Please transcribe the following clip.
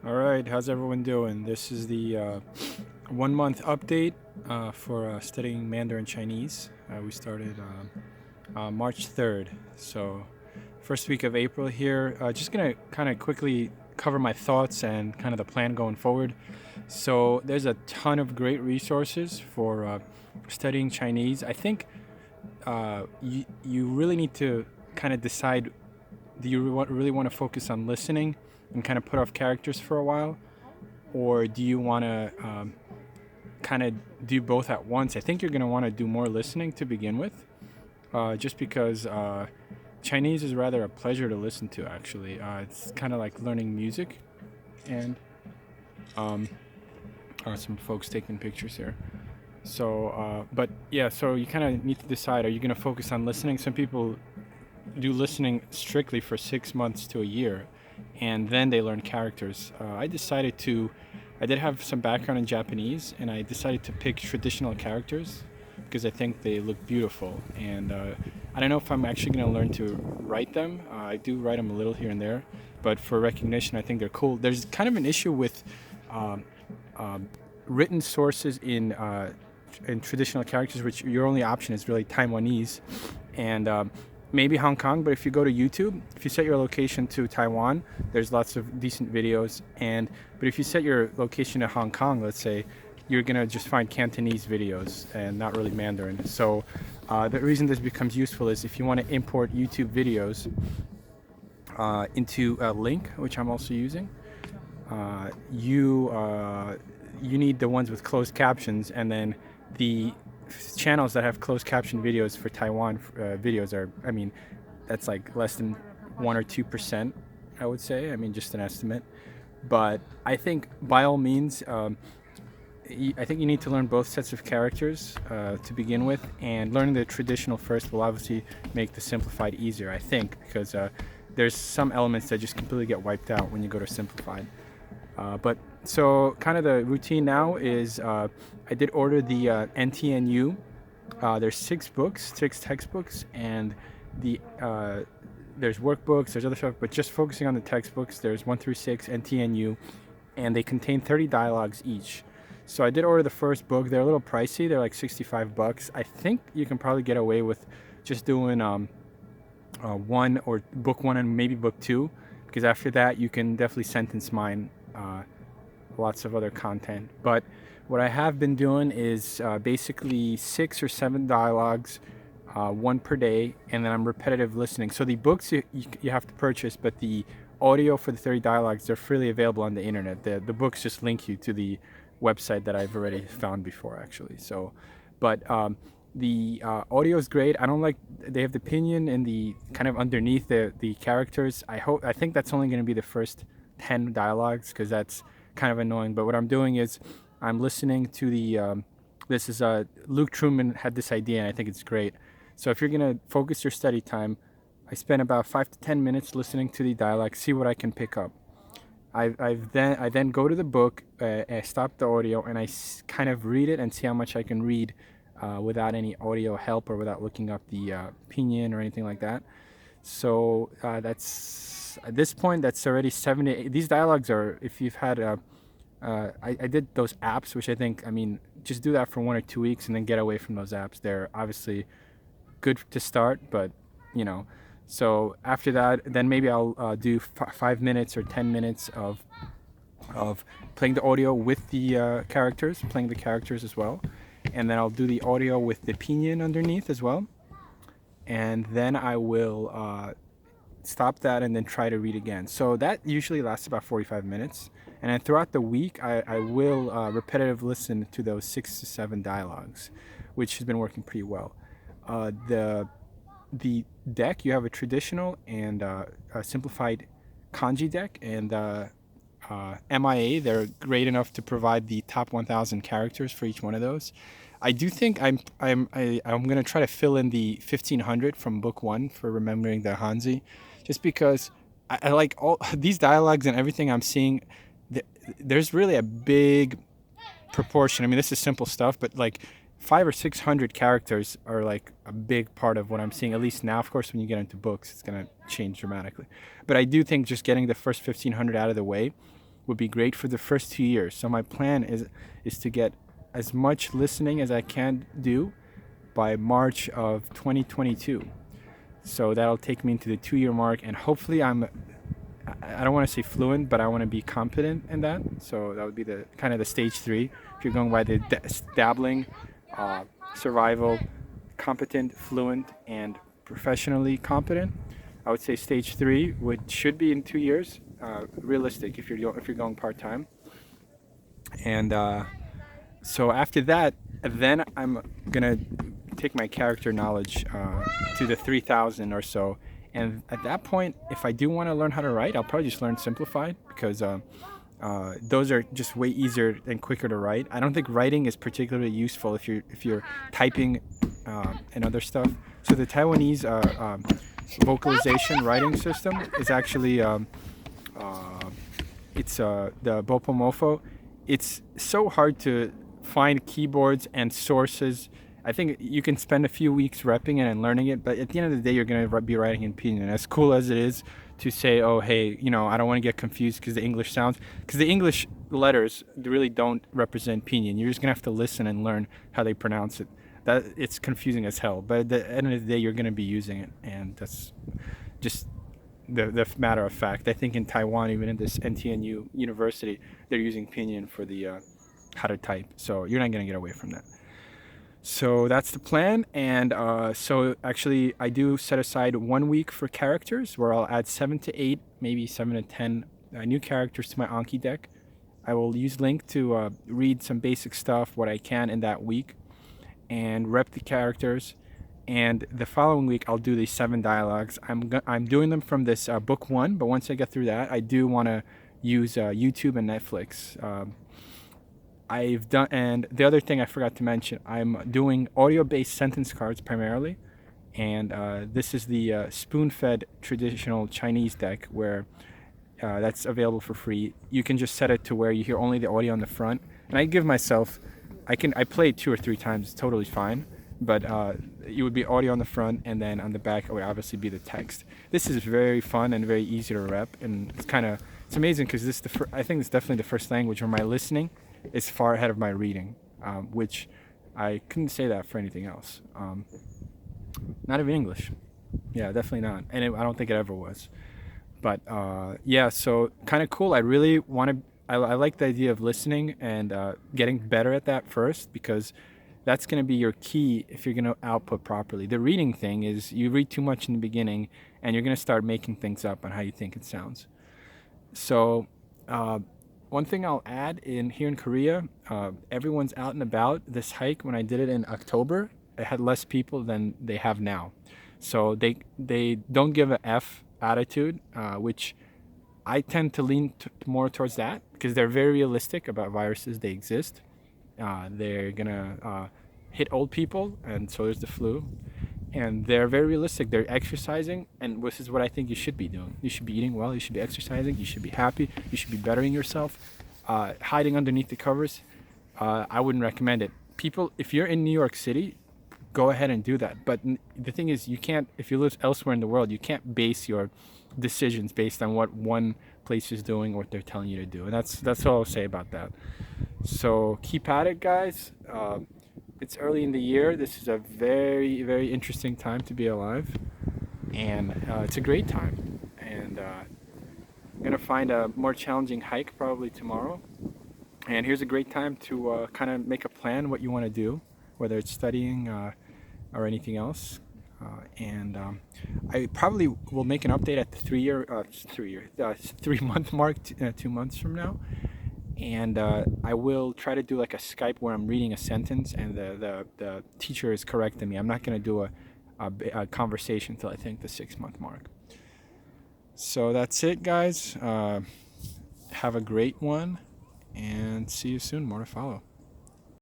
All right, how's everyone doing? This is the 1 month update for studying Mandarin Chinese. We started March 3rd, so first week of April here. Just gonna kind of quickly cover my thoughts and kind of the plan going forward. So there's a ton of great resources for studying Chinese. I think you really need to kind of decide, do you really want to focus on listening and kind of put off characters for a while, or do you want to kind of do both at once? I think you're going to want to do more listening to begin with, just because Chinese is rather a pleasure to listen to, actually. It's kind of like learning music, and some folks taking pictures here. So, but yeah, so you kind of need to decide, are you going to focus on listening? Some people do listening strictly for 6 months to a year, and then they learn characters. I did have some background in Japanese, and I decided to pick traditional characters because I think they look beautiful. And I don't know if I'm actually going to learn to write them. I do write them a little here and there, but for recognition, I think they're cool. There's kind of an issue with um, written sources in traditional characters, which your only option is really Taiwanese and maybe Hong Kong. But if you go to YouTube, if you set your location to Taiwan, there's lots of decent videos. But if you set your location to Hong Kong, let's say, you're gonna just find Cantonese videos and not really Mandarin. So the reason this becomes useful is if you want to import YouTube videos into a link, which I'm also using, you need the ones with closed captions, and then the channels that have closed caption videos for Taiwan videos are, I mean, that's like less than 1 or 2%, I would say. I mean, just an estimate. But I think by all means, I think you need to learn both sets of characters to begin with, and learning the traditional first will obviously make the simplified easier, I think, because there's some elements that just completely get wiped out when you go to simplified. But so kind of the routine now is I did order the NTNU. There's 6 books, 6 textbooks, and there's workbooks, there's other stuff, but just focusing on the textbooks, there's 1 through 6 NTNU, and they contain 30 dialogues each. So I did order the first book. They're a little pricey. They're like $65. I think you can probably get away with just doing one, or book one and maybe book two, because after that you can definitely sentence mine lots of other content. But what I have been doing is basically 6 or 7 dialogues, one per day, and then I'm repetitive listening. So the books you have to purchase, but the audio for the 30 dialogues, they're freely available on the internet. The books just link you to the website that I've already found before, actually. So, but the audio is great. I don't like, they have the pinyin and the kind of underneath the characters. I think that's only going to be the first 10 dialogues, because that's kind of annoying. But what I'm doing is I'm listening to the this is Luke Truman had this idea, and I think it's great. So if you're going to focus your study time, I spend about 5 to 10 minutes listening to the dialogue, see what I can pick up. I then go to the book, I stop the audio, and I kind of read it and see how much I can read without any audio help, or without looking up the pinyin or anything like that. So that's, at this point, that's already 7 to 8. These dialogues are, if you've had I did those apps, which I think, I mean, just do that for 1 or 2 weeks and then get away from those apps. They're obviously good to start, but you know. So after that, then maybe I'll do 5 minutes or 10 minutes of playing the audio with the characters, playing the characters as well, and then I'll do the audio with the pinyin underneath as well, and then I will stop that and then try to read again. So that usually lasts about 45 minutes. And then throughout the week, I will repetitive listen to those 6 to 7 dialogues, which has been working pretty well. The deck, you have a traditional and a simplified kanji deck, and MIA. They're great enough to provide the top 1,000 characters for each one of those. I do think I'm gonna try to fill in the 1,500 from book one for remembering the Hanzi, just because I like all these dialogues and everything I'm seeing. There's really a big proportion. I mean, this is simple stuff, but like 500 or 600 characters are like a big part of what I'm seeing, at least now. Of course, when you get into books, it's gonna change dramatically. But I do think just getting the first 1,500 out of the way would be great for the first 2 years. So my plan is to get as much listening as I can do by March of 2022. So that'll take me into the 2-year mark, and hopefully I don't want to say fluent, but I want to be competent in that. So that would be the kind of the stage 3. If you're going by the dabbling, survival, competent, fluent, and professionally competent, I would say stage 3 should be in 2 years. Realistic if you're going part time. And so after that, then I'm gonna take my character knowledge to the 3,000 or so. And at that point, if I do want to learn how to write, I'll probably just learn Simplified, because those are just way easier and quicker to write. I don't think writing is particularly useful if you're typing and other stuff. So the Taiwanese vocalization writing system is actually it's the Bopomofo. It's so hard to find keyboards and sources. I think you can spend a few weeks repping it and learning it, but at the end of the day, you're going to be writing in pinyin. As cool as it is to say, oh, hey, I don't want to get confused because the English sounds, because the English letters really don't represent pinyin. You're just going to have to listen and learn how they pronounce it. It's confusing as hell, but at the end of the day, you're going to be using it, and that's just the matter of fact. I think in Taiwan, even in this NTNU University, they're using pinyin for the how to type, so you're not going to get away from that. So that's the plan. And so actually I do set aside 1 week for characters, where I'll add 7 to 8, maybe 7 to 10 new characters to my Anki deck. I will use Link to read some basic stuff, what I can in that week, and rep the characters. And the following week I'll do these 7 dialogues. I'm doing them from this book 1, but once I get through that, I do want to use YouTube and Netflix. I've done, and the other thing I forgot to mention, I'm doing audio-based sentence cards primarily, and this is the Spoonfed traditional Chinese deck, where that's available for free. You can just set it to where you hear only the audio on the front, and I give myself, I play it 2 or 3 times, it's totally fine, but it would be audio on the front, and then on the back it would obviously be the text. This is very fun and very easy to rep, and it's amazing because I think it's definitely the first language where my listening is far ahead of my reading, which I couldn't say that for anything else. Not even English. Yeah, definitely not. And I don't think it ever was. But yeah, so kind of cool. I really want to, I like the idea of listening and getting better at that first, because that's going to be your key if you're going to output properly. The reading thing is you read too much in the beginning and you're going to start making things up on how you think it sounds. So one thing I'll add here in Korea, everyone's out and about. This hike, when I did it in October, it had less people than they have now. So they don't give an F attitude, which I tend to lean more towards that, because they're very realistic about viruses. They exist. They're gonna hit old people, and so there's the flu. And they're very realistic. They're exercising, and this is what I think you should be doing. You should be eating well, you should be exercising, you should be happy, you should be bettering yourself. Hiding underneath the covers, I wouldn't recommend it. People, if you're in New York City, go ahead and do that. But the thing is, you can't, if you live elsewhere in the world, you can't base your decisions based on what one place is doing or what they're telling you to do. And that's all I'll say about that. So keep at it, guys. It's early in the year. This is a very, very interesting time to be alive, and it's a great time. And I'm gonna find a more challenging hike probably tomorrow. And here's a great time to kind of make a plan what you want to do, whether it's studying or anything else. And I probably will make an update at the 3-month mark, 2 months from now. And I will try to do like a Skype where I'm reading a sentence and the teacher is correcting me. I'm not going to do a conversation until I think the 6-month mark. So that's it, guys. Have a great one, and see you soon. More to follow.